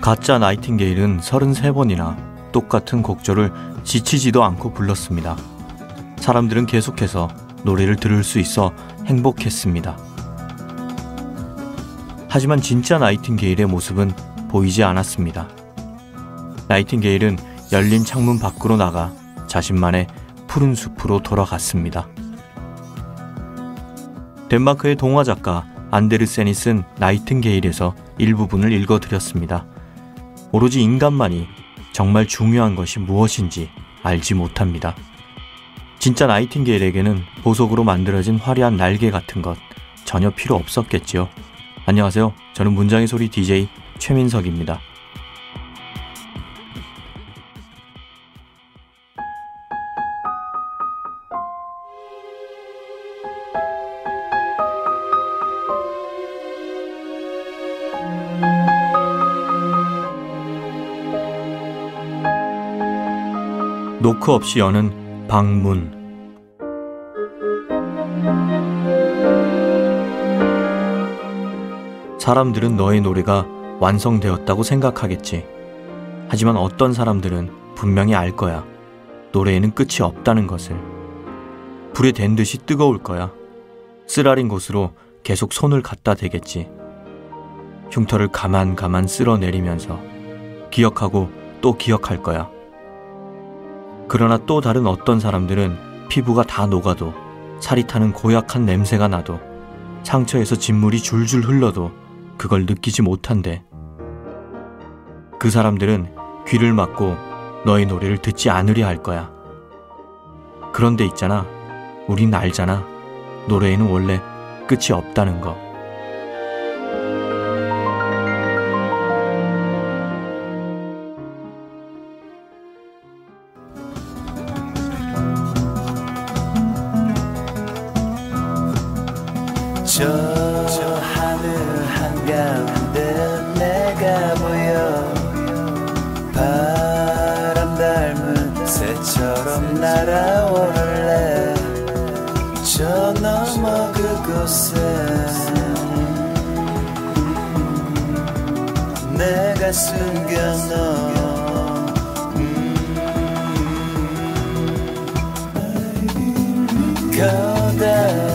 가짜 나이팅게일은 33번이나 똑같은 곡조를 지치지도 않고 불렀습니다. 사람들은 계속해서 노래를 들을 수 있어 행복했습니다. 하지만 진짜 나이팅게일의 모습은 보이지 않았습니다. 나이팅게일은 열린 창문 밖으로 나가 자신만의 푸른 숲으로 돌아갔습니다. 덴마크의 동화작가 안데르센이 쓴 나이팅게일에서 일부분을 읽어드렸습니다. 오로지 인간만이 정말 중요한 것이 무엇인지 알지 못합니다. 진짜 나이팅게일에게는 보석으로 만들어진 화려한 날개 같은 것 전혀 필요 없었겠지요. 안녕하세요. 저는 문장의 소리 DJ 최민석입니다. 노크 없이 여는 방문. 사람들은 너의 노래가 완성되었다고 생각하겠지. 하지만 어떤 사람들은 분명히 알 거야. 노래에는 끝이 없다는 것을. 불에 댄 듯이 뜨거울 거야. 쓰라린 곳으로 계속 손을 갖다 대겠지. 흉터를 가만 쓸어내리면서 기억하고 또 기억할 거야. 그러나 또 다른 어떤 사람들은 피부가 다 녹아도, 살이 타는 고약한 냄새가 나도, 상처에서 진물이 줄줄 흘러도 그걸 느끼지 못한대. 그 사람들은 귀를 막고 너의 노래를 듣지 않으려 할 거야. 그런데 있잖아, 우린 알잖아. 노래에는 원래 끝이 없다는 거. 저 하늘 한가운데 내가 보여. 바람 닮은 새처럼 날아오를래. 저 너머 그곳에 내가 숨겨놓은 커다란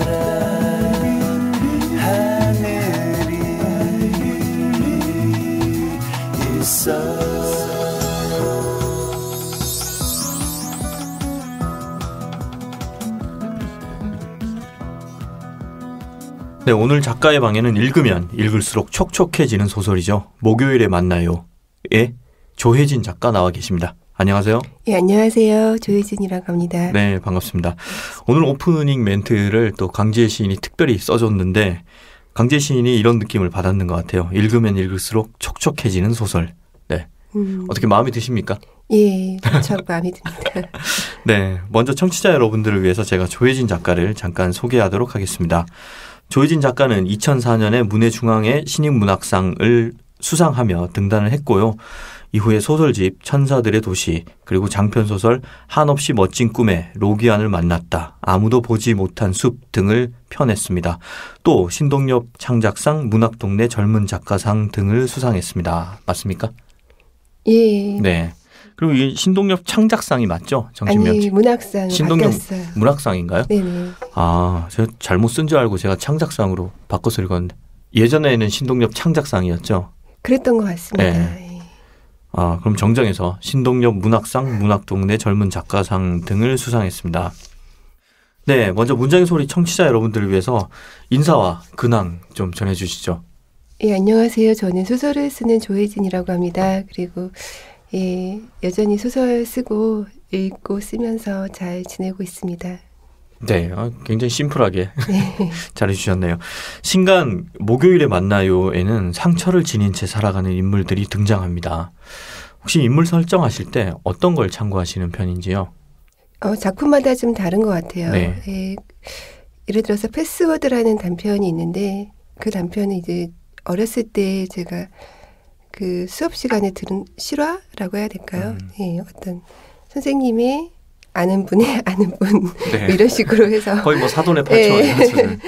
네, 오늘 작가의 방에는 읽으면 읽을수록 촉촉해지는 소설이죠. 목요일에 만나요의 조혜진 작가 나와 계십니다. 안녕하세요. 예, 안녕하세요. 조혜진이라고 합니다. 네, 반갑습니다. 오늘 오프닝 멘트를 또 강지혜 시인이 특별히 써줬는데, 강지혜 시인이 이런 느낌을 받았는 것 같아요. 읽으면 읽을수록 촉촉해지는 소설. 네, 어떻게 마음에 드십니까? 예, 참 마음에 듭니다. 네, 먼저 청취자 여러분들을 위해서 제가 조혜진 작가를 잠깐 소개하도록 하겠습니다. 조혜진 작가는 2004년에 문해중앙의 신인문학상을 수상하며 등단을 했고요. 이후에 소설집 천사들의 도시, 그리고 장편소설 한없이 멋진 꿈에 로기안을 만났다, 아무도 보지 못한 숲 등을 펴냈습니다. 또 신동엽 창작상, 문학동네 젊은 작가상 등을 수상했습니다. 맞습니까? 예. 네. 그리고 이 신동엽 창작상이 맞죠? 정신명. 아니, 문학상 신동엽 바뀌었어요. 문학상인가요? 네네. 아, 제가 잘못 쓴 줄 알고 제가 창작상으로 바꿔서 읽었는데, 예전에는 신동엽 창작상이었죠? 그랬던 것 같습니다. 네. 아, 그럼 정정해서 신동엽 문학상, 문학동네 젊은 작가상 등을 수상했습니다. 네, 먼저 문장의 소리 청취자 여러분들을 위해서 인사와 근황 좀 전해주시죠. 예, 안녕하세요. 저는 소설을 쓰는 조혜진이라고 합니다. 그리고 예, 여전히 소설 쓰고 읽고 쓰면서 잘 지내고 있습니다. 네, 굉장히 심플하게 네. 잘해주셨네요. 신간 목요일에 만나요에는 상처를 지닌 채 살아가는 인물들이 등장합니다. 혹시 인물 설정하실 때 어떤 걸 참고하시는 편인지요? 작품마다 좀 다른 것 같아요. 네. 예, 예를 들어서 패스워드라는 단편이 있는데, 그 단편은 이제 어렸을 때 제가 그 수업 시간에 들은 실화라고 해야 될까요? 예, 어떤 선생님의 아는 분의 아는 분 네. 이런 식으로 해서 거의 뭐 사돈의 팔촌 이런 소설.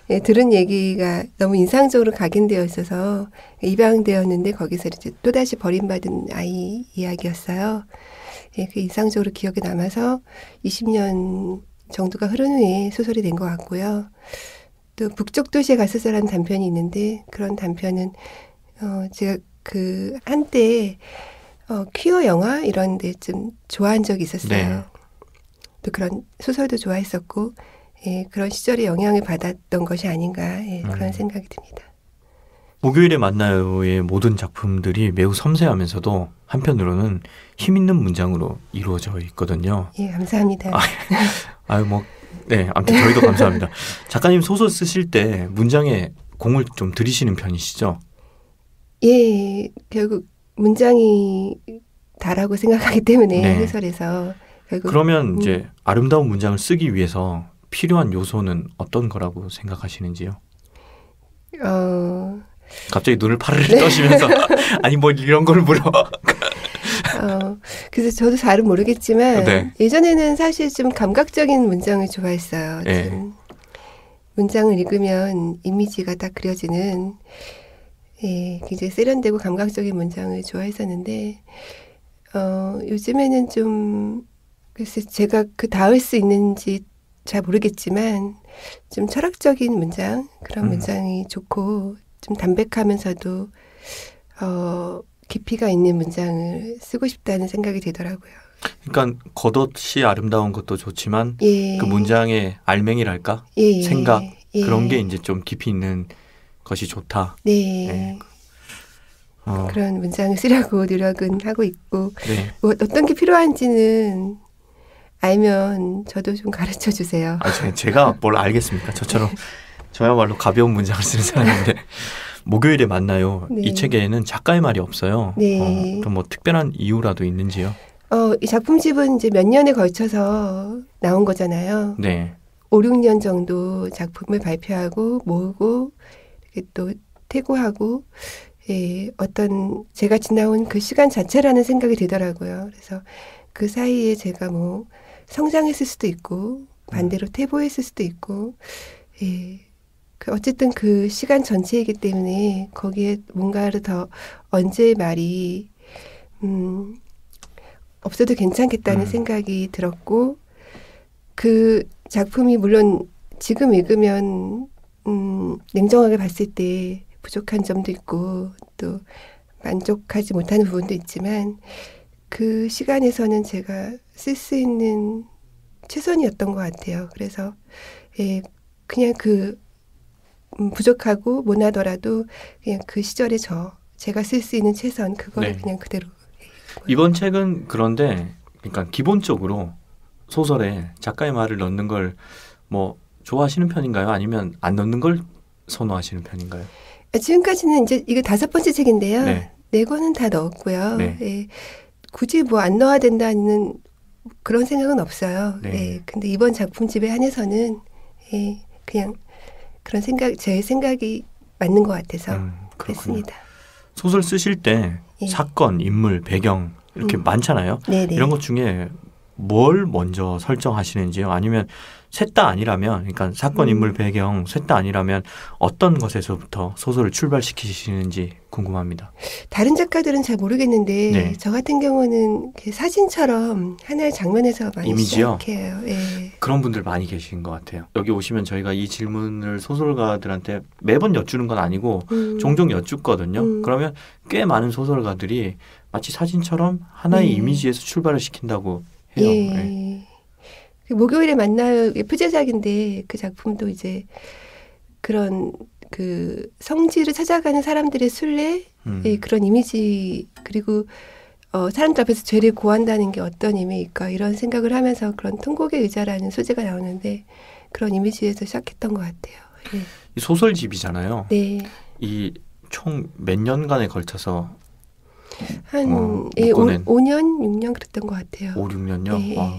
예, 들은 얘기가 너무 인상적으로 각인되어 있어서 입양되었는데 거기서 이제 또다시 버림받은 아이 이야기였어요. 예, 그 인상적으로 기억에 남아서 20년 정도가 흐른 후에 소설이 된 것 같고요. 또 북쪽 도시에 갔었어라는 단편이 있는데 그런 단편은 제가 그 한때 퀴어 영화 이런 데 좀 좋아한 적이 있었어요. 네. 또 그런 소설도 좋아했었고 예, 그런 시절에 영향을 받았던 것이 아닌가 그런 생각이 듭니다. 목요일에 만나요의 모든 작품들이 매우 섬세하면서도 한편으로는 힘 있는 문장으로 이루어져 있거든요. 예, 감사합니다. 네, 아무튼 저희도 감사합니다. 작가님 소설 쓰실 때 문장에 공을 좀 들이시는 편이시죠? 예, 결국 문장이 다라고 생각하기 때문에 네. 소설에서 결국 그러면 이제 아름다운 문장을 쓰기 위해서 필요한 요소는 어떤 거라고 생각하시는지요? 갑자기 눈을 파르르 떠시면서 아니 뭐 이런 걸 물어. 그래서 저도 잘은 모르겠지만 네. 예전에는 사실 좀 감각적인 문장을 좋아했어요. 네. 좀 문장을 읽으면 이미지가 딱 그려지는 굉장히 세련되고 감각적인 문장을 좋아했었는데 요즘에는 좀 글쎄 제가 그 닿을 수 있는지 잘 모르겠지만 좀 철학적인 문장 그런 문장이 좋고 좀 담백하면서도 깊이가 있는 문장을 쓰고 싶다는 생각이 들더라고요. 그러니까 겉옷이 아름다운 것도 좋지만 예. 그 문장의 알맹이랄까 예. 생각 예. 그런 게 이제 좀 깊이 있는 것이 좋다. 네. 네. 그런 문장을 쓰려고 노력은 하고 있고 네. 뭐 어떤 게 필요한지는 알면 저도 좀 가르쳐 주세요. 제가 뭘 알겠습니까? 저야말로 가벼운 문장을 쓰는 사람인데 목요일에 만나요. 네. 이 책에는 작가의 말이 없어요. 네. 그럼 뭐 특별한 이유라도 있는지요? 이 작품집은 이제 몇 년에 걸쳐서 나온 거잖아요. 네. 5, 6년 정도 작품을 발표하고 모으고 이렇게 또 퇴고하고 어떤 제가 지나온 그 시간 자체라는 생각이 들더라고요. 그래서 그 사이에 제가 뭐 성장했을 수도 있고 반대로 퇴보했을 수도 있고 어쨌든 그 시간 전체이기 때문에 거기에 뭔가를 더 언제의 말이 없어도 괜찮겠다는 생각이 들었고 그 작품이 물론 지금 읽으면 냉정하게 봤을 때 부족한 점도 있고 또 만족하지 못하는 부분도 있지만 그 시간에서는 제가 쓸 수 있는 최선이었던 것 같아요. 그래서 그냥 그 부족하고 못하더라도 그냥 그 시절에 제가 쓸 수 있는 최선 그거를 네. 그냥 그대로. 이번 책은 그런데 그러니까 기본적으로 소설에 작가의 말을 넣는 걸 뭐 좋아하시는 편인가요? 아니면 안 넣는 걸 선호하시는 편인가요? 지금까지는 이제 이거 5번째 책인데요. 네. 4권은 다 넣었고요. 네. 굳이 뭐 안 넣어야 된다는 그런 생각은 없어요. 네. 근데 이번 작품집에 한해서는 그냥 그런 제 생각이 맞는 것 같아서 그렇군요. 그랬습니다. 소설 쓰실 때 사건, 인물, 배경 이렇게 많잖아요. 네네. 이런 것 중에 뭘 먼저 설정하시는지요? 아니면 셋 다 아니라면, 그러니까 사건, 인물, 배경 셋 다 아니라면 어떤 것에서부터 소설을 출발시키시는지 궁금합니다. 다른 작가들은 잘 모르겠는데 네. 저 같은 경우는 사진처럼 하나의 장면에서 많이 이미지요? 시작해요. 그런 분들 많이 계신 것 같아요. 여기 오시면 저희가 이 질문을 소설가들한테 매번 여쭈는 건 아니고 종종 여쭙거든요. 그러면 꽤 많은 소설가들이 마치 사진처럼 하나의 이미지에서 출발을 시킨다고 해요. 네. 목요일에 만나요. 표제작인데 그 작품도 이제 그런 그 성지를 찾아가는 사람들의 순례 그런 이미지 그리고 사람들 앞에서 죄를 고한다는 게 어떤 의미일까 이런 생각을 하면서 그런 통곡의 의자라는 소재가 나오는데 그런 이미지에서 시작했던 것 같아요. 이 소설집이잖아요. 네. 이 총 몇 년간에 걸쳐서 한 5년, 6년 그랬던 것 같아요. 5, 6년요? 네. 와.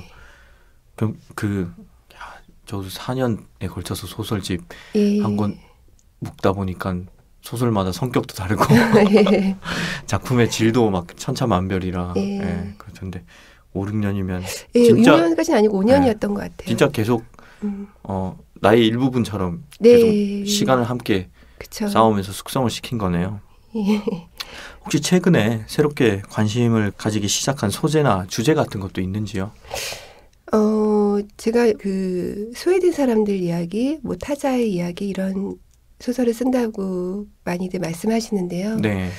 저도 4년에 걸쳐서 소설집 한 권 묶다 보니까 소설마다 성격도 다르고 작품의 질도 막 천차만별이라 그렇던데 5, 6년이면 진짜 6년까지는 아니고 5년이었던 것 같아요. 진짜 계속 나의 일부분처럼 네. 계속 시간을 함께 그쵸. 싸우면서 숙성을 시킨 거네요. 예. 혹시 최근에 새롭게 관심을 가지기 시작한 소재나 주제 같은 것도 있는지요? 제가 그 소외된 사람들 이야기, 뭐 타자의 이야기 이런 소설을 쓴다고 많이들 말씀하시는데요. 네.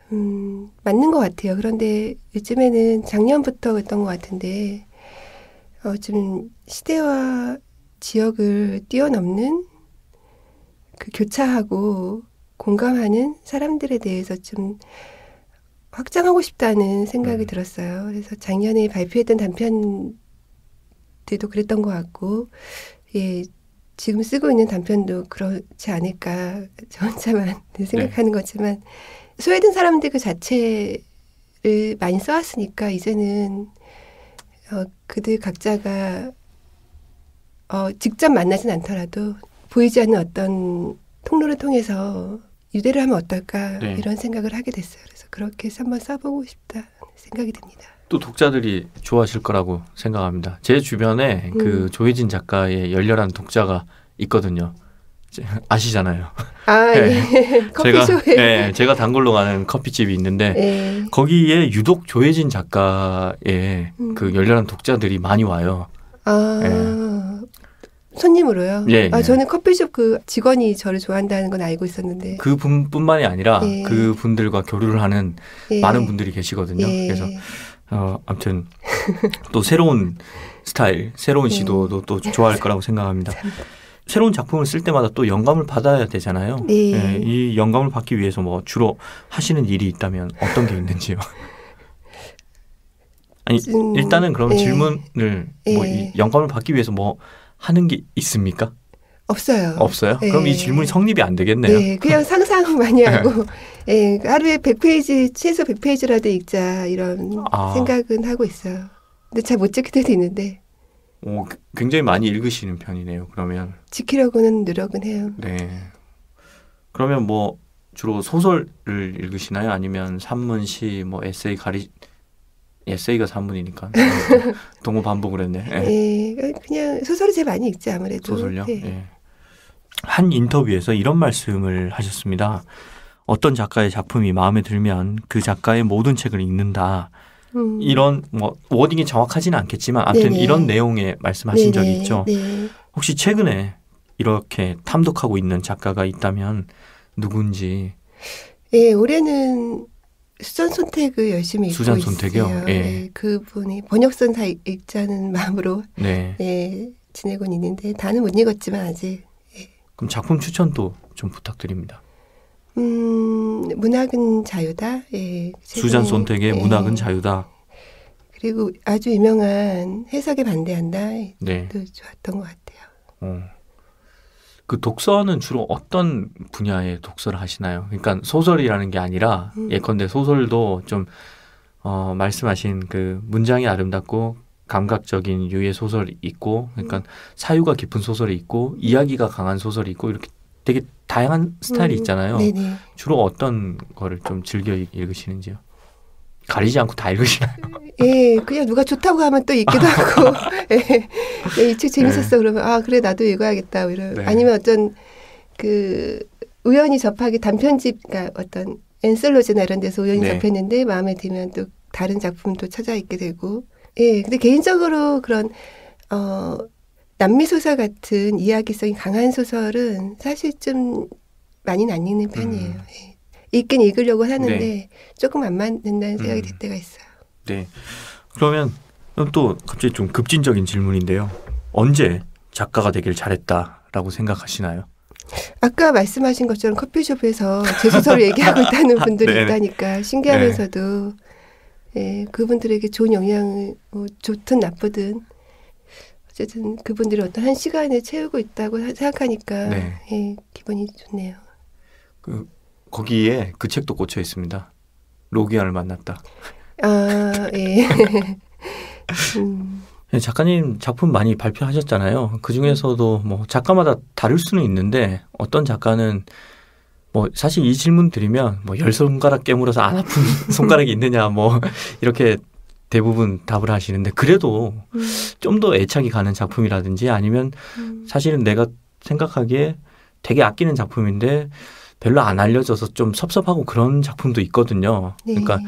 맞는 것 같아요. 그런데 요즘에는 작년부터 그랬던 것 같은데 좀 시대와 지역을 뛰어넘는 그 교차하고 공감하는 사람들에 대해서 좀 확장하고 싶다는 생각이 들었어요. 그래서 작년에 발표했던 단편들도 그랬던 것 같고, 예, 지금 쓰고 있는 단편도 그렇지 않을까, 저 혼자만 생각하는 거지만, 소외된 사람들 그 자체를 많이 써왔으니까, 이제는 그들 각자가 직접 만나진 않더라도 보이지 않는 어떤 통로를 통해서 유대를 하면 어떨까 네. 이런 생각을 하게 됐어요. 그래서 그렇게 해서 한번 써보고 싶다 생각이 듭니다. 또 독자들이 좋아하실 거라고 생각합니다. 제 주변에 그 조혜진 작가의 열렬한 독자가 있거든요. 아시잖아요. 아, 네. 예. 커피숍에. 제가 단골로 가는 커피집이 있는데 예. 거기에 유독 조혜진 작가의 그 열렬한 독자들이 많이 와요. 손님으로요? 예, 예. 저는 커피숍 그 직원이 저를 좋아한다는 건 알고 있었는데. 그 분뿐만이 아니라 예. 그 분들과 교류를 하는 예. 많은 분들이 계시거든요. 예. 그래서 아무튼 또 새로운 스타일, 새로운 시도도 또 좋아할 거라고 생각합니다. 새로운 작품을 쓸 때마다 또 영감을 받아야 되잖아요. 네. 예, 이 영감을 받기 위해서 뭐 주로 하시는 일이 있다면 어떤 게 있는지요? 아니 일단은 그럼 예. 질문을 뭐 이 영감을 받기 위해서 뭐 하는 게 있습니까? 없어요. 없어요? 예. 그럼 이 질문이 성립이 안 되겠네요. 네, 그냥 상상 많이 하고, 예, 하루에 100페이지, 최소 100페이지라도 읽자, 이런 생각은 하고 있어요. 근데 잘 못 지킬 때도 있는데. 굉장히 많이 읽으시는 편이네요, 그러면. 지키려고는 노력은 해요. 네. 그러면 뭐 주로 소설을 읽으시나요? 아니면 산문, 시, 뭐 에세이가 산문이니까. 동무 반복을 했네. 네. 예, 그냥 소설을 제일 많이 읽지, 아무래도. 소설요? 네. 예. 한 인터뷰에서 이런 말씀을 하셨습니다. 어떤 작가의 작품이 마음에 들면 그 작가의 모든 책을 읽는다. 이런 뭐 워딩이 정확하지는 않겠지만 아무튼 네네. 이런 내용의 말씀하신 네네. 적이 있죠. 네. 혹시 최근에 이렇게 탐독하고 있는 작가가 있다면 누군지? 예, 올해는 수잔 손택을 열심히 읽고 수잔 있어요. 손택이요? 예. 네, 그분이 번역선 다 읽자는 마음으로 네. 예, 지내곤 있는데 다는 못 읽었지만 아직. 그럼 작품 추천도 좀 부탁드립니다. 문학은 자유다. 예, 수잔 손택의 예. 문학은 자유다. 그리고 아주 유명한 해석에 반대한다. 네. 도 좋았던 것 같아요. 그 독서는 주로 어떤 분야의 독서를 하시나요? 그러니까 소설이라는 게 아니라 예컨대 소설도 좀 말씀하신 그 문장이 아름답고 감각적인 유의 소설이 있고, 그러니까 사유가 깊은 소설이 있고 이야기가 강한 소설이 있고 이렇게 되게 다양한 스타일이 있잖아요. 네네. 주로 어떤 거를 좀 즐겨 읽으시는지요? 가리지 않고 다 읽으시나요? 예, 그냥 누가 좋다고 하면 또 읽기도 하고, 예, 이 책 재밌었어 그러면 그래 나도 읽어야겠다 이런. 네. 아니면 어떤 그 우연히 접하기 단편집, 그러니까 어떤 엔솔로지나 이런 데서 우연히 네. 접했는데 마음에 들면 또 다른 작품도 찾아 읽게 되고. 예, 근데 개인적으로 그런 남미 소설 같은 이야기성이 강한 소설은 사실 좀 많이는 안 읽는 편이에요. 예. 읽긴 읽으려고 하는데 네. 조금 안 맞는다는 생각이 들 때가 있어요. 네. 그러면 또 갑자기 좀 급진적인 질문인데요. 언제 작가가 되길 잘했다라고 생각하시나요? 아까 말씀하신 것처럼 커피숍에서 제 소설을 얘기하고 있다는 분들이 네네. 있다니까 신기하면서도 예, 그분들에게 좋은 영향을 뭐 좋든 나쁘든 어쨌든 그분들이 어떤 한 시간을 채우고 있다고 생각하니까 네. 예, 기분이 좋네요. 거기에 그 책도 꽂혀 있습니다. 로기안을 만났다. 예. 작가님 작품 많이 발표하셨잖아요. 그 중에서도 뭐 작가마다 다를 수는 있는데 어떤 작가는 뭐 사실 이 질문 드리면 뭐 10손가락 깨물어서 안 아픈 손가락이 있느냐 뭐 이렇게 대부분 답을 하시는데 그래도 좀 더 애착이 가는 작품이라든지 아니면 사실은 내가 생각하기에 되게 아끼는 작품인데 별로 안 알려져서 좀 섭섭하고 그런 작품도 있거든요. 네. 그러니까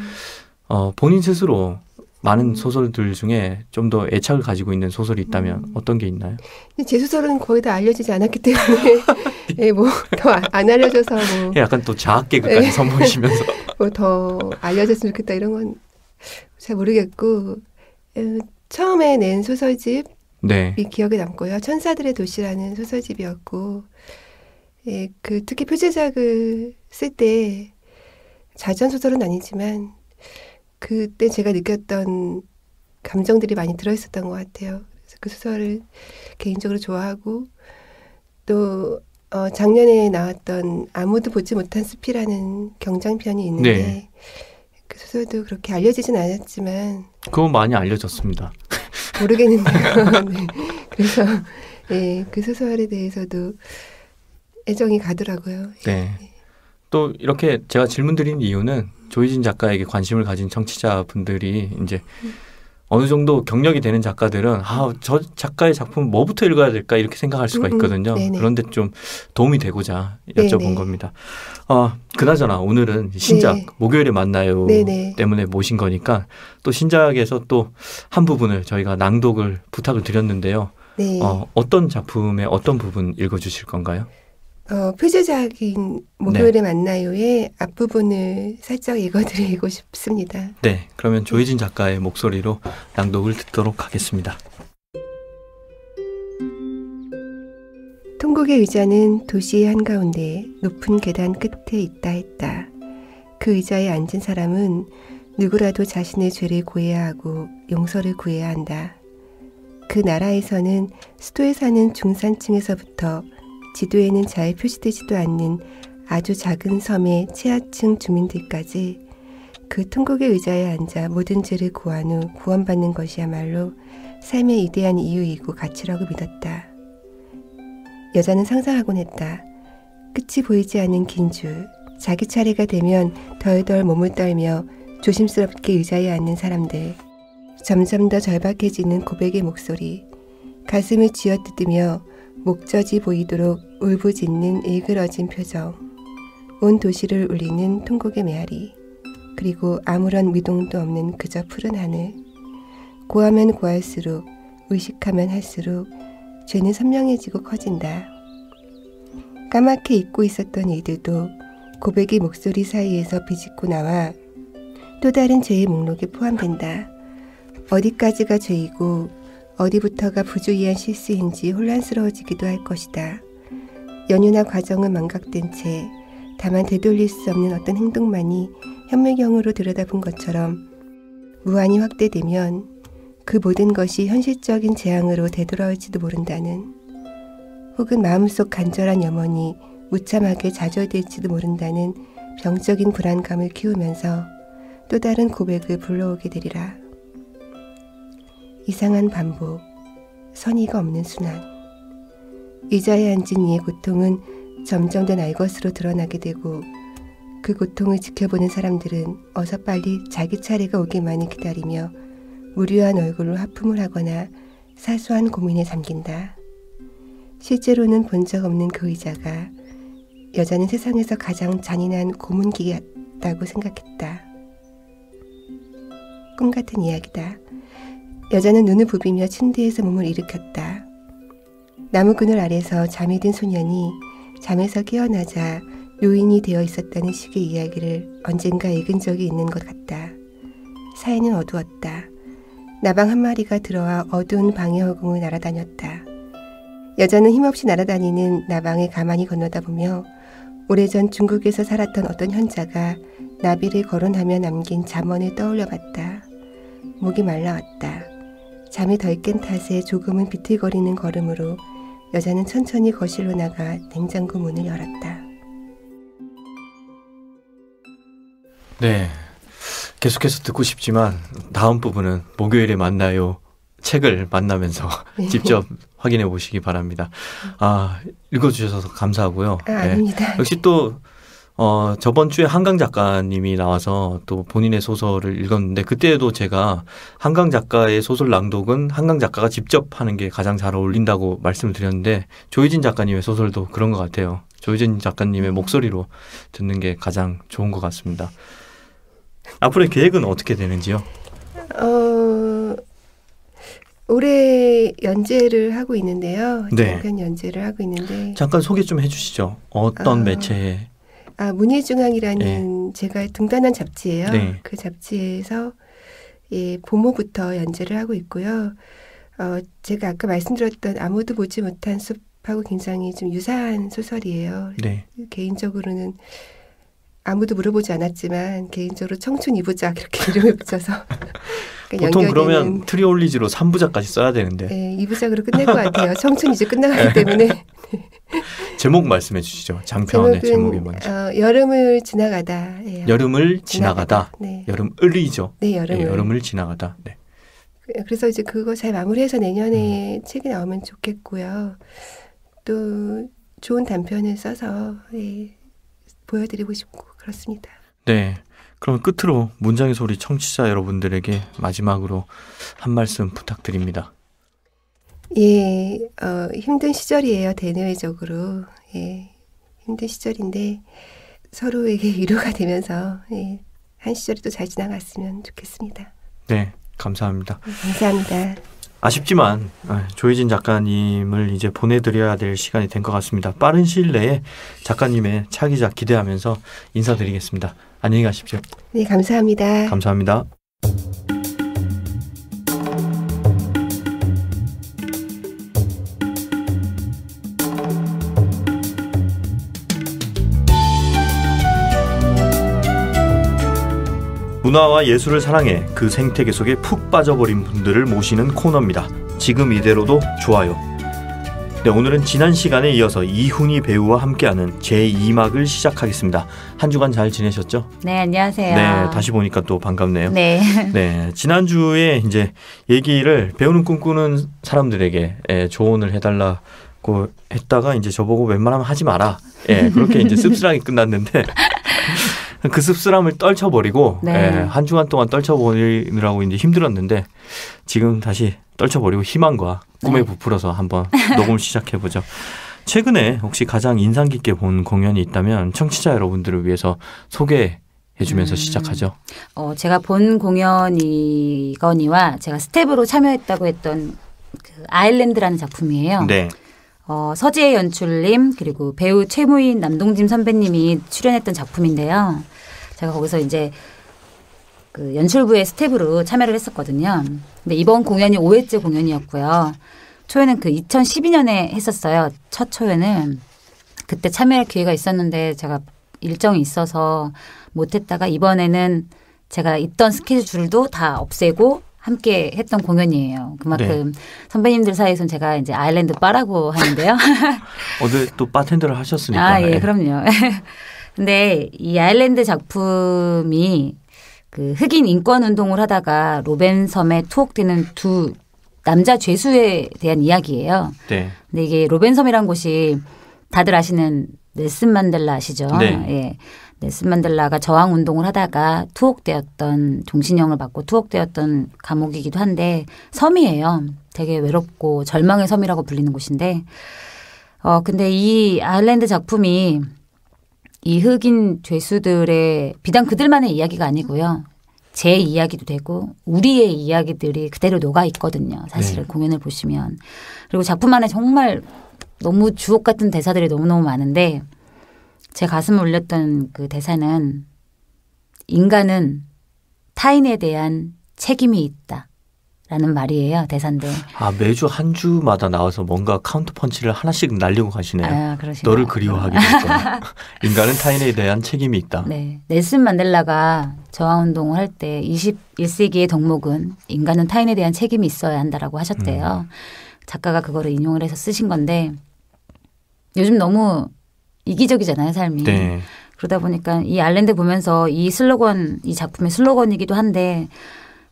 본인 스스로 많은 소설들 중에 좀 더 애착을 가지고 있는 소설이 있다면 어떤 게 있나요? 근데 제 소설은 거의 다 알려지지 않았기 때문에 예, 뭐 더 안 알려져서 뭐 약간 또 자학 개그까지 선보이시면서 뭐 더 알려졌으면 좋겠다 이런 건 잘 모르겠고 처음에 낸 소설집이 네. 기억에 남고요. 천사들의 도시라는 소설집이었고 예, 그 특히 표제작을 쓸 때 자전 소설은 아니지만 그때 제가 느꼈던 감정들이 많이 들어있었던 것 같아요. 그래서 그 소설을 개인적으로 좋아하고 또 작년에 나왔던 아무도 보지 못한 숲이라는 경장편이 있는데 네. 그 소설도 그렇게 알려지진 않았지만 그거 많이 알려졌습니다. 모르겠는데요. 네. 그래서 예, 그 소설에 대해서도 애정이 가더라고요. 네. 또 이렇게 제가 질문 드린 이유는 조희진 작가에게 관심을 가진 청취자분들이 이제 어느 정도 경력이 되는 작가들은 저 작가의 작품 뭐부터 읽어야 될까 이렇게 생각할 수가 있거든요. 네네. 그런데 좀 도움이 되고자 여쭤본 네네. 겁니다. 그나저나 오늘은 신작 네. 목요일에 만나요 네네. 때문에 모신 거니까 또 신작에서 또 한 부분을 저희가 낭독을 부탁을 드렸는데요. 네. 어떤 작품의 어떤 부분 읽어주실 건가요? 표제작인 목요일에 만나요의 앞부분을 살짝 읽어드리고 싶습니다. 네, 그러면 조희진 작가의 목소리로 낭독을 듣도록 하겠습니다. 통곡의 의자는 도시의 한가운데 높은 계단 끝에 있다 했다. 그 의자에 앉은 사람은 누구라도 자신의 죄를 고해야 하고 용서를 구해야 한다. 그 나라에서는 수도에 사는 중산층에서부터 지도에는 잘 표시되지도 않는 아주 작은 섬의 최하층 주민들까지 그 통곡의 의자에 앉아 모든 죄를 고한 후 구원받는 것이야말로 삶의 이대한 이유이고 가치라고 믿었다. 여자는 상상하곤 했다. 끝이 보이지 않는 긴 줄, 자기 차례가 되면 덜덜 몸을 떨며 조심스럽게 의자에 앉는 사람들, 점점 더 절박해지는 고백의 목소리, 가슴을 쥐어뜯으며 목젖이 보이도록 울부짖는 일그러진 표정, 온 도시를 울리는 통곡의 메아리, 그리고 아무런 미동도 없는 그저 푸른 하늘. 고하면 고할수록, 의식하면 할수록 죄는 선명해지고 커진다. 까맣게 잊고 있었던 일들도 고백의 목소리 사이에서 비집고 나와 또 다른 죄의 목록에 포함된다. 어디까지가 죄이고 어디부터가 부주의한 실수인지 혼란스러워지기도 할 것이다. 연유나 과정은 망각된 채 다만 되돌릴 수 없는 어떤 행동만이 현미경으로 들여다본 것처럼 무한히 확대되면 그 모든 것이 현실적인 재앙으로 되돌아올지도 모른다는, 혹은 마음속 간절한 염원이 무참하게 좌절될지도 모른다는 병적인 불안감을 키우면서 또 다른 고백을 불러오게 되리라. 이상한 반복, 선의가 없는 순환. 의자에 앉은 이의 고통은 점점 더 날 것으로 드러나게 되고 그 고통을 지켜보는 사람들은 어서 빨리 자기 차례가 오기만을 기다리며 무료한 얼굴로 하품을 하거나 사소한 고민에 잠긴다. 실제로는 본 적 없는 그 의자가 여자는 세상에서 가장 잔인한 고문기계였다고 생각했다. 꿈 같은 이야기다. 여자는 눈을 부비며 침대에서 몸을 일으켰다. 나무 그늘 아래서 잠이 든 소년이 잠에서 깨어나자 요인이 되어 있었다는 식의 이야기를 언젠가 읽은 적이 있는 것 같다. 사이는 어두웠다. 나방 한 마리가 들어와 어두운 방의 허공을 날아다녔다. 여자는 힘없이 날아다니는 나방을 가만히 건너다보며 오래전 중국에서 살았던 어떤 현자가 나비를 거론하며 남긴 잠언을 떠올려봤다. 목이 말라왔다. 잠이 덜 깬 탓에 조금은 비틀거리는 걸음으로 여자는 천천히 거실로 나가 냉장고 문을 열었다. 네, 계속해서 듣고 싶지만 다음 부분은 목요일에 만나요 책을 만나면서 네. 직접 확인해 보시기 바랍니다. 읽어주셔서 감사하고요. 아닙니다. 역시 또 저번 주에 한강 작가님이 나와서 또 본인의 소설을 읽었는데 그때도 제가 한강 작가의 소설 낭독은 한강 작가가 직접 하는 게 가장 잘 어울린다고 말씀을 드렸는데 조희진 작가님의 소설도 그런 것 같아요. 조희진 작가님의 목소리로 듣는 게 가장 좋은 것 같습니다. 앞으로의 계획은 어떻게 되는지요? 올해 연재를 하고 있는데요. 네. 장편 연재를 하고 있는데 잠깐 소개 좀 해주시죠. 어떤 매체에? 문예중앙이라는 제가 등단한 잡지예요. 네. 그 잡지에서 봄호부터 연재를 하고 있고요. 제가 아까 말씀드렸던 아무도 보지 못한 숲하고 굉장히 좀 유사한 소설이에요. 네. 개인적으로는 아무도 물어보지 않았지만 개인적으로 청춘 2부작 이렇게 이름을 붙여서 보통 그러면 트리올리지로 3부작까지 써야 되는데 네, 2부작으로 끝낼 것 같아요. 청춘이 이제 끝나가기 때문에 제목 말씀해 주시죠. 장편의 제목이 뭔지. 여름을 지나가다. 예. 여름을 지나가다. 네. 여름을이죠. 네, 여름을 지나가다. 네. 그래서 이제 그거 잘 마무리해서 내년에 책이 나오면 좋겠고요. 또 좋은 단편을 써서 보여드리고 싶고 그렇습니다. 네. 그럼 끝으로 문장의 소리 청취자 여러분들에게 마지막으로 한 말씀 부탁드립니다. 예, 힘든 시절이에요. 대내외적으로. 예, 힘든 시절인데 서로에게 위로가 되면서 한 시절이 또 잘 지나갔으면 좋겠습니다. 네, 감사합니다. 감사합니다. 아쉽지만 조희진 작가님을 이제 보내드려야 될 시간이 된 것 같습니다. 빠른 시일 내에 작가님의 차기작 기대하면서 인사드리겠습니다. 안녕히 가십시오. 네, 감사합니다. 감사합니다. 문화와 예술을 사랑해 그 생태계 속에 푹 빠져버린 분들을 모시는 코너입니다. 지금 이대로도 좋아요. 네, 오늘은 지난 시간에 이어서 이훈희 배우와 함께하는 제2막을 시작하겠습니다. 한 주간 잘 지내셨죠? 네, 안녕하세요. 네, 다시 보니까 또 반갑네요. 네. 네, 지난주에 이제 얘기를 배우는 꿈꾸는 사람들에게 조언을 해달라고 했다가 이제 저보고 웬만하면 하지 마라. 그렇게 이제 씁쓸하게 끝났는데 그 씁쓸함을 떨쳐버리고 네. 한 주간 동안 떨쳐버리느라고 이제 힘들었는데 지금 다시 떨쳐버리고 희망과 꿈에 부풀어서 한번 녹음을 시작해보죠. 최근에 혹시 가장 인상 깊게 본 공연이 있다면 청취자 여러분들을 위해서 소개해주면서 시작하죠. 제가 본 공연이거니와 제가 스텝으로 참여했다고 했던 그 아일랜드라는 작품이에요. 네. 서지혜 연출님 그리고 배우 최무인 남동진 선배님이 출연했던 작품인데요. 제가 거기서 이제 그 연출부의 스텝으로 참여를 했었거든요. 근데 이번 공연이 5회째 공연이었고요. 초연은 그 2012년에 했었어요. 첫 초연은. 그때 참여할 기회가 있었는데 제가 일정이 있어서 못했다가 이번에는 제가 있던 스케줄도 다 없애고 함께 했던 공연이에요. 그만큼 선배님들 사이에서는 제가 이제 아일랜드 바라고 하는데요. 어제 또 바텐더를 하셨으니까. 예, 그럼요. 근데 이 아일랜드 작품이 그 흑인 인권 운동을 하다가 로벤 섬에 투옥되는 두 남자 죄수에 대한 이야기예요. 네. 근데 이게 로벤 섬이란 곳이 다들 아시는 넬슨 만델라 아시죠? 네. 예. 넬슨 만델라가 저항 운동을 하다가 투옥되었던 종신형을 받고 투옥되었던 감옥이기도 한데 섬이에요. 되게 외롭고 절망의 섬이라고 불리는 곳인데 근데 이 아일랜드 작품이 이 흑인 죄수들의 비단 그들만의 이야기가 아니고요. 제 이야기도 되고 우리의 이야기들이 그대로 녹아 있거든요. 사실은 공연을 보시면. 그리고 작품 안에 정말 너무 주옥 같은 대사들이 너무너무 많은데 제 가슴을 울렸던 그 대사는 인간은 타인에 대한 책임이 있다. 라는 말이에요. 대사인데. 매주 한 주마다 나와서 뭔가 카운터 펀치를 하나씩 날리고 가시네요. 너를 그리워하게 될 거야. 인간은 타인에 대한 책임이 있다. 네. 넬슨 만델라가 저항운동을 할 때 21세기의 덕목은 인간은 타인에 대한 책임이 있어야 한다라고 하셨대요. 작가가 그거를 인용을 해서 쓰신 건데 요즘 너무 이기적이잖아요, 삶이. 네. 그러다 보니까 이 아일랜드 보면서 이 슬로건, 이 작품의 슬로건이기도 한데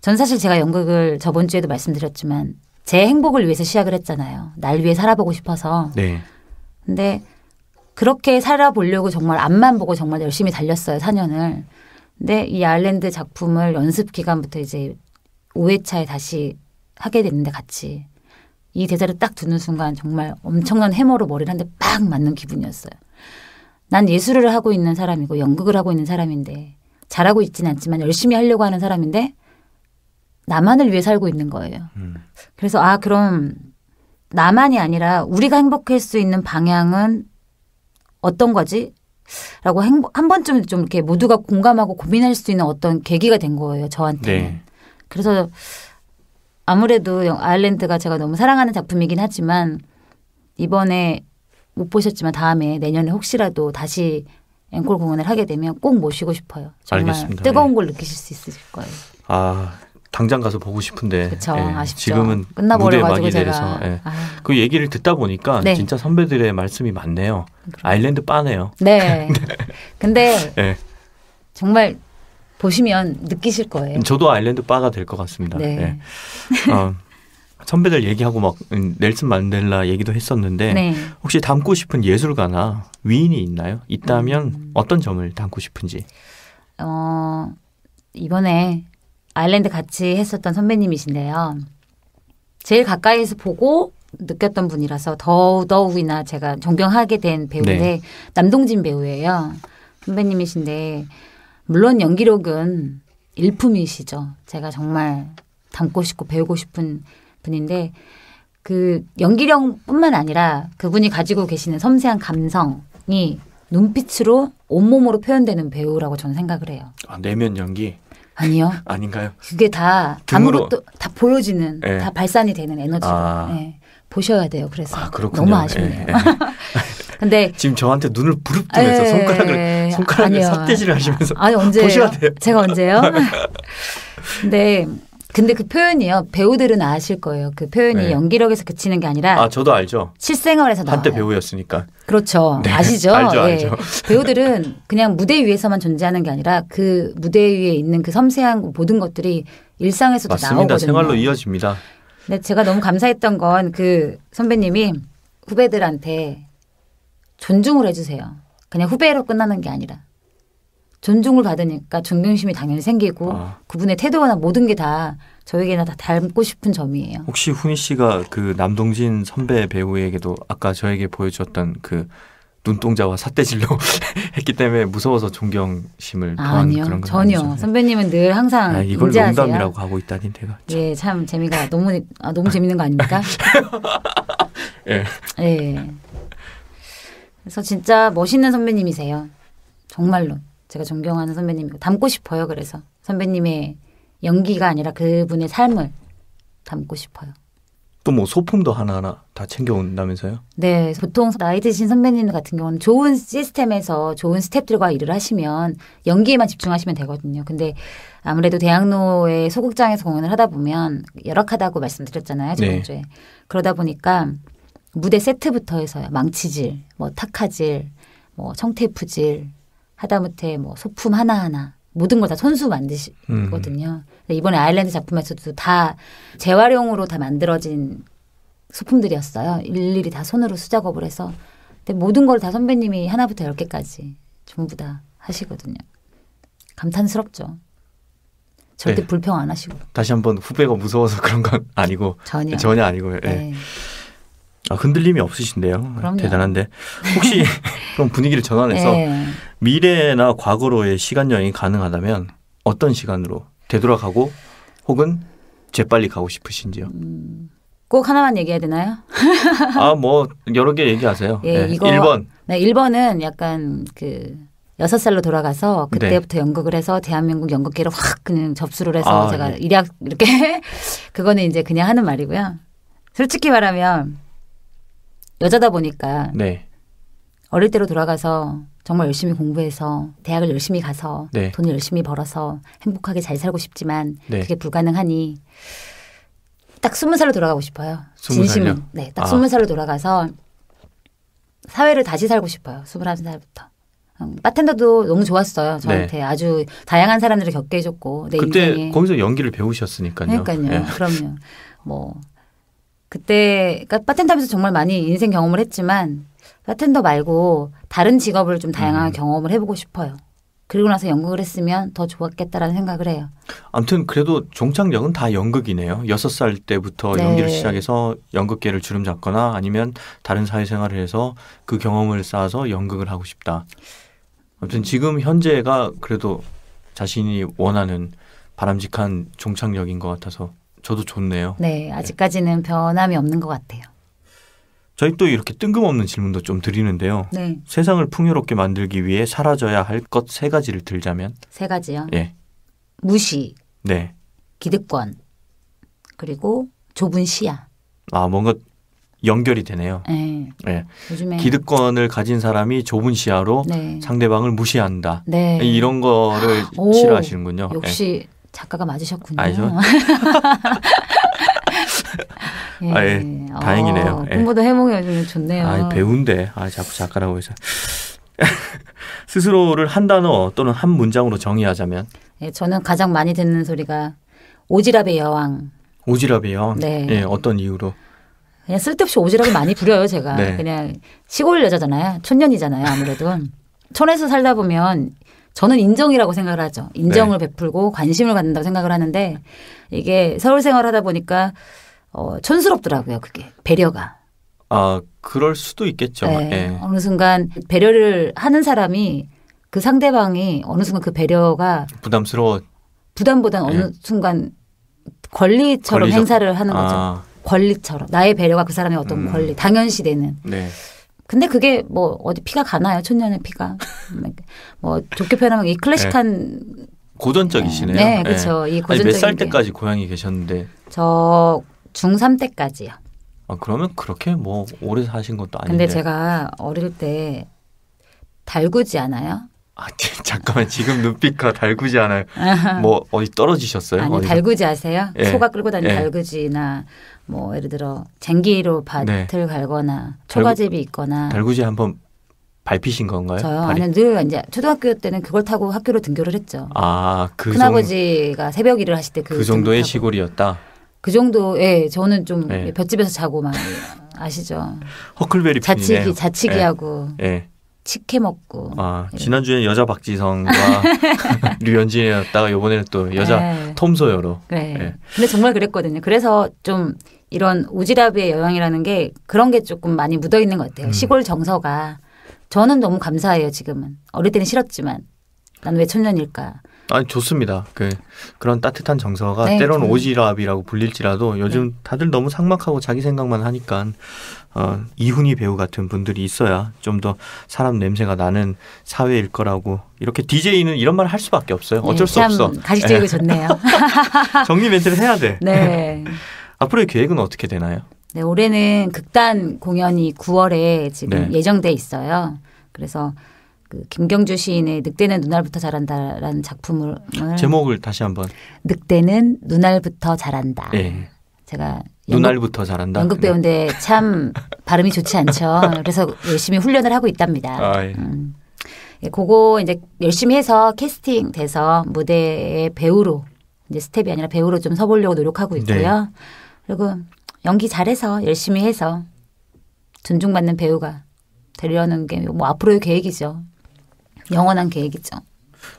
전 사실 제가 연극을 저번 주에도 말씀드렸지만 제 행복을 위해서 시작을 했잖아요. 날 위해 살아보고 싶어서. 네. 근데 그렇게 살아보려고 정말 앞만 보고 정말 열심히 달렸어요. 4년을. 근데 이 아일랜드 작품을 연습 기간부터 이제 5회차에 다시 하게 됐는데 같이 이 대사를 딱 듣는 순간 정말 엄청난 해머로 머리를 한 대 빡 맞는 기분이었어요. 난 예술을 하고 있는 사람이고 연극을 하고 있는 사람인데 잘하고 있지는 않지만 열심히 하려고 하는 사람인데 나만을 위해 살고 있는 거예요. 그래서 그럼 나만이 아니라 우리가 행복할 수 있는 방향은 어떤 거지? 라고 한 번쯤 좀 이렇게 모두가 공감하고 고민할 수 있는 어떤 계기가 된 거예요. 저한테는. 네. 그래서 아무래도 아일랜드가 제가 너무 사랑하는 작품이긴 하지만 이번에 못 보셨지만 다음에 내년에 혹시라도 다시 앵콜 공연을 하게 되면 꼭 모시고 싶어요. 정말 알겠습니다. 뜨거운 걸 느끼실 수 있으실 거예요. 당장 가서 보고 싶은데 그쵸, 아쉽죠. 지금은 끝나버려 무대에 가지고 많이 제가 내려서 그 얘기를 듣다 보니까 네. 진짜 선배들의 말씀이 많네요. 아일랜드 빠네요. 네. 근데 네. 정말 보시면 느끼실 거예요. 저도 아일랜드 빠가 될 것 같습니다. 네. 네. 선배들 얘기하고 막 넬슨 만델라 얘기도 했었는데 네. 혹시 닮고 싶은 예술가나 위인이 있나요? 있다면 어떤 점을 닮고 싶은지. 이번에 아일랜드 같이 했었던 선배님이신데요. 제일 가까이서 보고 느꼈던 분이라서 더욱이나 제가 존경하게 된 배우인데 네. 남동진 배우예요. 선배님이신데 물론 연기력은 일품이시죠. 제가 정말 닮고 싶고 배우고 싶은 분인데 그 연기력뿐만 아니라 그분이 가지고 계시는 섬세한 감성이 눈빛으로 온몸으로 표현되는 배우라고 저는 생각을 해요. 내면 연기 아니요. 아닌가요? 그게 다 등으로. 아무것도 다 보여지는 네. 다 발산이 되는 에너지로 네. 보셔야 돼요. 그래서 그렇군요. 너무 아쉽네요. 근데 지금 저한테 눈을 부릅뜨면서 손가락을 아니요. 삿대질을 하시면서 아니 언제요? 보셔야 돼요. 제가 언제요? 근데 그 표현이요. 배우들은 아실 거예요. 그 표현이 네. 연기력에서 그치는 게 아니라 저도 알죠. 실생활에서 나와요. 한때 배우였으니까. 그렇죠. 네. 아시죠? 알죠. 배우들은 그냥 무대 위에서만 존재하는 게 아니라 그 무대 위에 있는 그 섬세한 모든 것들이 일상에서도 맞습니다. 나오거든요. 생활로 이어집니다. 근데 제가 너무 감사했던 건 그 선배님이 후배들한테 존중을 해주세요. 그냥 후배로 끝나는 게 아니라. 존중을 받으니까 존경심이 당연히 생기고 그분의 태도나 모든 게 다 저에게는 다 닮고 싶은 점이에요. 혹시 훈이 씨가 그 남동진 선배 배우에게도 아까 저에게 보여주었던 그 눈동자와 삿대질로 했기 때문에 무서워서 존경심을 더한 아니요. 그런 건 전혀. 아니죠. 선배님은 늘 항상 이걸 인지하세요. 농담이라고 하고 있다니 내가. 예, 참 재미가 너무 재밌는 거 아닙니까? 예. 예. 그래서 진짜 멋있는 선배님이세요. 정말로. 제가 존경하는 선배님이고 닮고 싶어요. 그래서 선배님의 연기가 아니라 그분의 삶을 닮고 싶어요. 또 뭐 소품도 하나하나 다 챙겨온다면서요? 네. 보통 나이 드신 선배님 같은 경우는 좋은 시스템에서 좋은 스태프들과 일을 하시면 연기에만 집중하시면 되거든요. 근데 아무래도 대학로의 소극장에서 공연을 하다 보면 열악하다고 말씀드렸잖아요. 저번 네. 주에. 그러다 보니까 무대 세트부터 해서요. 망치질, 뭐 탁화질, 뭐 청테이프질 하다못해 뭐 소품 하나하나 모든 걸 다 손수 만드시거든요. 이번에 아일랜드 작품에서도 다 재활용으로 다 만들어진 소품들이었어요. 일일이 다 손으로 수작업을 해서. 근데 모든 걸 다 선배님이 하나부터 10개까지 전부 다 하시거든요. 감탄스럽죠. 절대 네. 불평 안 하시고. 다시 한번 후배가 무서워서 그런 건 아니고 전혀 아니고요. 예. 네. 흔들림이 없으신데요. 그럼요. 대단한데 혹시 그럼 분위기를 전환해서 네. 미래나 과거로의 시간 여행이 가능하다면 어떤 시간으로 되돌아가고 혹은 재빨리 가고 싶으신지요? 꼭 하나만 얘기해야 되나요? 뭐 여러 개 얘기하세요. 예, 네. 이거 1번. 네, 1번은 약간 그 6살로 돌아가서 그때부터 연극을 해서 대한민국 연극계를 확 그냥 접수를 해서 제가 일약 이렇게 그거는 이제 그냥 하는 말이고요. 솔직히 말하면 여자다 보니까 네. 어릴 때로 돌아가서 정말 열심히 공부해서 대학을 열심히 가서 네. 돈을 열심히 벌어서 행복하게 잘 살고 싶지만 네. 그게 불가능하니 딱 20살로 돌아가고 싶어요. 20살요? 진심은. 네, 딱 20살로 돌아가서 사회를 다시 살고 싶어요. 21살부터. 바텐더도 너무 좋았어요. 저한테 네. 아주 다양한 사람들을 겪게 해줬고 내 그때 인생에. 거기서 연기를 배우셨으니까요. 그러니까요. 예. 그럼요. 뭐 그때 그러니까 바텐더하면서 정말 많이 인생 경험을 했지만 바텐더 말고 다른 직업을 좀 다양하게 경험을 해보고 싶어요. 그리고 나서 연극을 했으면 더 좋았겠다라는 생각을 해요. 아무튼 그래도 종착역은 다 연극이네요. 6살 때부터 네. 연기를 시작해서 연극계를 주름잡거나 아니면 다른 사회생활을 해서 그 경험을 쌓아서 연극을 하고 싶다. 아무튼 지금 현재가 그래도 자신이 원하는 바람직한 종착역인 것 같아서 저도 좋네요. 네, 아직까지는 변함이 없는 것 같아요. 저희 또 이렇게 뜬금없는 질문도 좀 드리는데요. 네, 세상을 풍요롭게 만들기 위해 사라져야 할 것 3가지를 들자면? 3가지요. 예. 무시, 네. 기득권, 그리고 좁은 시야. 아, 뭔가 연결이 되네요. 네. 예. 요즘에 기득권을 가진 사람이 좁은 시야로 네. 상대방을 무시한다. 네. 이런 거를 오, 싫어하시는군요. 역시 작가가 맞으셨군요. 아니죠. 예. 아, 예. 다행이네요. 예. 공부도 해몽이 요즘 좋네요. 아, 배우인데. 아, 자꾸 작가라고 해서. 스스로를 한 단어 또는 한 문장으로 정의하자면? 예, 저는 가장 많이 듣는 소리가 오지랖의 여왕. 오지랖이요. 네. 예, 어떤 이유로? 그냥 쓸데없이 오지랖을 많이 부려요, 제가. 네. 그냥 시골 여자잖아요. 촌년이잖아요, 아무래도. 촌에서 살다 보면 저는 인정이라고 생각을 하죠. 인정을 베풀고 관심을 갖는다고 생각을 하는데 이게 서울 생활을 하다 보니까 촌스럽더라고요, 그게. 배려가. 아, 그럴 수도 있겠죠. 네. 예. 어느 순간 배려를 하는 사람이 그 상대방이 어느 순간 그 배려가 부담스러워. 부담보다는 예. 어느 순간 권리처럼 권리적- 행사를 하는 거죠. 아, 권리처럼. 나의 배려가 그 사람의 어떤 권리, 당연시되는. 네. 근데 그게 뭐 어디 피가 가나요? 촌년의 피가. 뭐 좋게 표현하면 이 클래식한 고전적이시네요. 네, 그렇죠. 이 고전적인 몇 살 게. 때까지 고향에 계셨는데? 저 중3 때까지요. 아, 그러면 그렇게 뭐 오래 사신 것도 아닌데. 근데 제가 어릴 때 달구지 않아요? 아, 잠깐만 지금 눈빛과 달구지 않아요. 뭐 어디 떨어지셨어요? 아니 어디서? 달구지 아세요? 예. 소가 끌고 다니는 예. 달구지나 뭐 예를 들어 쟁기로 밭을 네. 갈거나 초가집이 있거나 달구지 한번 밟히신 건가요? 저요. 발이? 아니 늘 이제 초등학교 때는 그걸 타고 학교로 등교를 했죠. 아, 큰아버지가 새벽 일을 하실 때 그 정도의 시골이었다. 그 정도, 예, 저는 좀 예. 볏집에서 자고 막 아시죠? 허클베리 핀이네요. 자치기 하고 예. 치케 먹고. 아, 이런. 지난주에 여자 박지성과 류현진이었다가 이번에는 또 여자 네. 톰 소여로. 그래. 예. 근데 정말 그랬거든요. 그래서 좀 이런 오지랖의 여왕이라는 게 그런 게 조금 많이 묻어 있는 것 같아요. 시골 정서가. 저는 너무 감사해요, 지금은. 어릴 때는 싫었지만. 난 왜 촌년일까. 아니, 좋습니다. 그런 따뜻한 정서가 네, 때로는 저는- 오지랖이라고 불릴지라도 요즘 다들 너무 삭막하고 자기 생각만 하니까 이훈희 배우 같은 분들이 있어야 좀 더 사람 냄새가 나는 사회일 거라고. 이렇게 DJ는 이런 말 할 수밖에 없어요. 어쩔 수 참 없어. 가식적이고 좋네요. 정리 멘트를 해야 돼. 네. 앞으로의 계획은 어떻게 되나요? 네, 올해는 극단 공연이 9월에 지금 네. 예정돼 있어요. 그래서 그 김경주 시인의 늑대는 눈알부터 자란다라는 작품을 제목을 다시 한번. 늑대는 눈알부터 자란다. 예. 제가 눈알부터 잘한다. 연극 배우인데 참 발음이 좋지 않죠. 그래서 열심히 훈련을 하고 있답니다. 아, 예. 예, 그거 이제 열심히 해서 캐스팅 돼서 무대에 배우로 이제 스텝이 아니라 배우로 좀 서보려고 노력하고 있고요. 그리고 연기 잘해서 열심히 해서 존중받는 배우가 되려는 게 뭐 앞으로의 계획이죠. 영원한 계획이죠.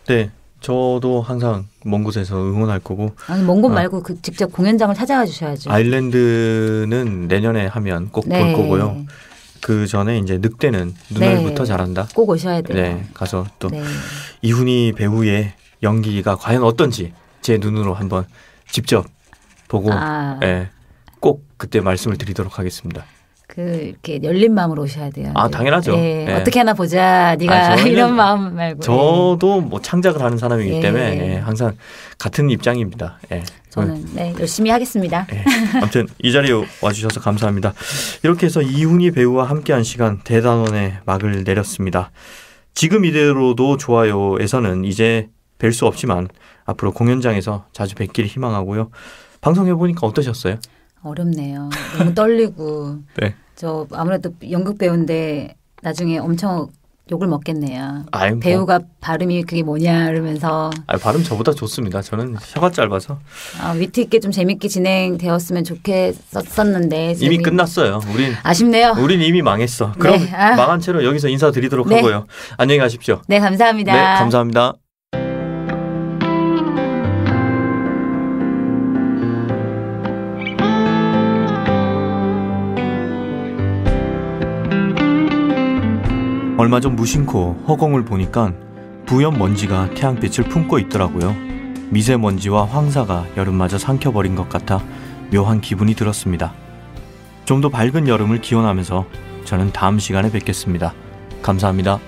네. 저도 항상 먼 곳에서 응원할 거고 아니 먼 곳 말고 그 직접 공연장을 찾아가 주셔야죠. 아일랜드는 내년에 하면 꼭 볼 네. 거고요. 그 전에 이제 늑대는 눈알부터 네. 잘한다. 꼭 오셔야 돼요. 네, 가서 또 네. 이훈희 배우의 연기가 과연 어떤지 제 눈으로 한번 직접 보고 아. 예, 꼭 그때 말씀을 드리도록 하겠습니다. 그 이렇게 열린 마음으로 오셔야 돼요. 아, 당연하죠. 예, 예. 어떻게 하나 보자. 네가 저는 이런 마음 말고. 저도 뭐 창작을 하는 사람이기 예. 때문에 예, 항상 같은 입장입니다. 예. 저는 네, 열심히 하겠습니다. 예. 아무튼 이 자리에 와주셔서 감사합니다. 이렇게 해서 이훈희 배우와 함께한 시간 대단원의 막을 내렸습니다. 지금 이대로도 좋아요에서는 이제 뵐 수 없지만 앞으로 공연장에서 자주 뵙기를 희망하고요. 방송해보니까 어떠셨어요? 어렵네요. 너무 떨리고. 네. 저 아무래도 연극 배우인데 나중에 엄청 욕을 먹겠네요. 아유, 배우가 발음이 그게 뭐냐 이러면서. 발음 저보다 좋습니다. 저는 혀가 짧아서. 위트 있게 좀 재밌게 진행되었으면 좋겠었는데 이미 끝났어요. 아쉽네요. 우린 이미 망했어. 그럼 네. 망한 채로 여기서 인사드리도록 네. 하고요. 안녕히 가십시오. 네, 감사합니다. 네, 감사합니다. 얼마 전 무심코 허공을 보니까 부연 먼지가 태양빛을 품고 있더라고요. 미세먼지와 황사가 여름마저 삼켜버린 것 같아 묘한 기분이 들었습니다. 좀 더 밝은 여름을 기원하면서 저는 다음 시간에 뵙겠습니다. 감사합니다.